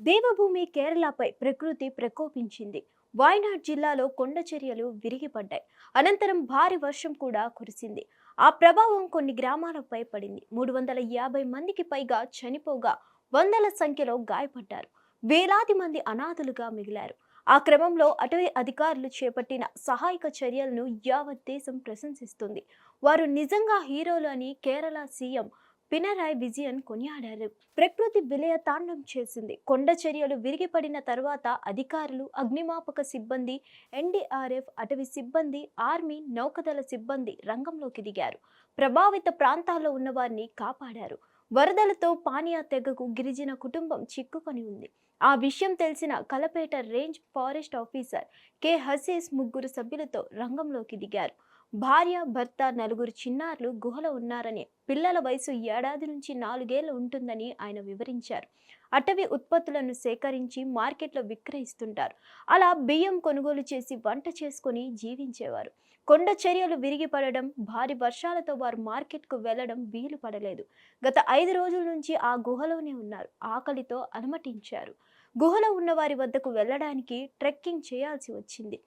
దేవభూమి కేరళపై ప్రకృతి ప్రకోపించింది. వాయనాడ్ జిల్లాలో కొండ చర్యలు విరిగిపడ్డాయి. అనంతరం భారీ వర్షం కూడా కురిసింది. ఆ ప్రభావం కొన్ని గ్రామాలపై పడింది. 350 మందికి పైగా చనిపోగా వందల సంఖ్యలో గాయపడ్డారు. వేలాది మంది అనాథలుగా మిగిలారు. ఆ క్రమంలో అటవీ అధికారులు చేపట్టిన సహాయక చర్యలను యావత్ దేశం ప్రశంసిస్తుంది. వారు నిజంగా హీరోలు అని కేరళ సీఎం పినరాయ్ విజయన్ కొనియాడారు. ప్రకృతి విలయ తాండం చేసింది. కొండ చర్యలు విరిగిపడిన తర్వాత అధికారులు, అగ్నిమాపక సిబ్బంది, ఎన్డీఆర్ఎఫ్, అటవీ సిబ్బంది, ఆర్మీ, నౌకదళ సిబ్బంది రంగంలోకి దిగారు. ప్రభావిత ప్రాంతాల్లో ఉన్న వారిని కాపాడారు. వరదలతో పానియా తెగకు గిరిజన కుటుంబం చిక్కుకొని ఉంది. ఆ విషయం తెలిసిన కలపేట రేంజ్ ఫారెస్ట్ ఆఫీసర్ కె హసీస్ ముగ్గురు సభ్యులతో రంగంలోకి దిగారు. భార్య, భర్త, నలుగురు చిన్నారులు గుహలో ఉన్నారని, పిల్లల వయసు 1 ఏడాది నుంచి 4 ఏళ్లు ఉంటుందని ఆయన వివరించారు. అటవీ ఉత్పత్తులను సేకరించి మార్కెట్లో విక్రయిస్తుంటారు. అలా బియ్యం కొనుగోలు చేసి వంట చేసుకుని జీవించేవారు. కొండ చర్యలు విరిగిపడడం, భారీ వర్షాలతో వారు మార్కెట్కు వెళ్లడం వీలు పడలేదు. గత 5 రోజుల నుంచి ఆ గుహలోనే ఉన్నారు. ఆకలితో అలమటించారు. గుహలో ఉన్న వారి వద్దకు వెళ్లడానికి ట్రెక్కింగ్ చేయాల్సి వచ్చింది.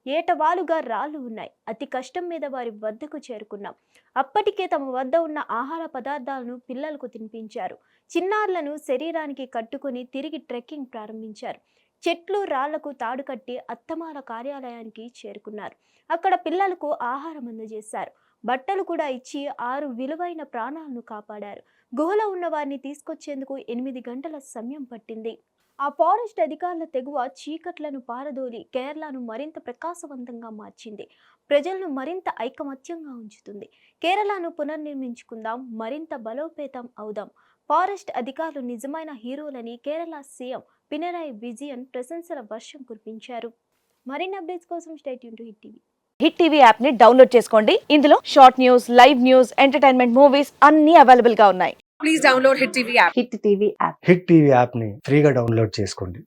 ఏటవాలుగా రాళ్లు ఉన్నాయి. అతి కష్టం మీద వారి వద్దకు చేరుకున్నాం. అప్పటికే తమ వద్ద ఉన్న ఆహార పదార్థాలను పిల్లలకు తినిపించారు. చిన్నారులను శరీరానికి కట్టుకుని తిరిగి ట్రెక్కింగ్ ప్రారంభించారు. చెట్లు, రాళ్లకు తాడు కట్టి అత్తమాల కార్యాలయానికి చేరుకున్నారు. అక్కడ పిల్లలకు ఆహారం అందజేశారు. బట్టలు కూడా ఇచ్చి 6 విలువైన ప్రాణాలను కాపాడారు. గుహలో ఉన్న వారిని తీసుకొచ్చేందుకు 8 గంటల సమయం పట్టింది. ఆ ఫారెస్ట్ అధికారుల తెగువ చీకట్లను పారదోలి కేరళను మరింత ప్రకాశవంతంగా మార్చింది. ప్రజలను మరింత ఐకమత్యంగా ఉంచుతుంది. కేరళను పునర్నిర్మించుకుందాం, మరింత బలోపేతం అవుదాం. ఫారెస్ట్ అధికారులు నిజమైన హీరోలని కేరళ సీఎం పినరాయ్ విజయన్ ప్రశంసల వర్షం కురిపించారు. మరిన్ని అప్డేట్స్ కోసం stay tune to hit TV. Hit TV app ని డౌన్లోడ్ చేసుకోండి. ఇందులో short news, live news, entertainment movies అన్ని అవైలబుల్ గా ఉన్నాయి. Please download Hit TV app. Hit TV app. Hit TV యాప్ని ఫ్రీగా డౌన్లోడ్ చేసుకోండి.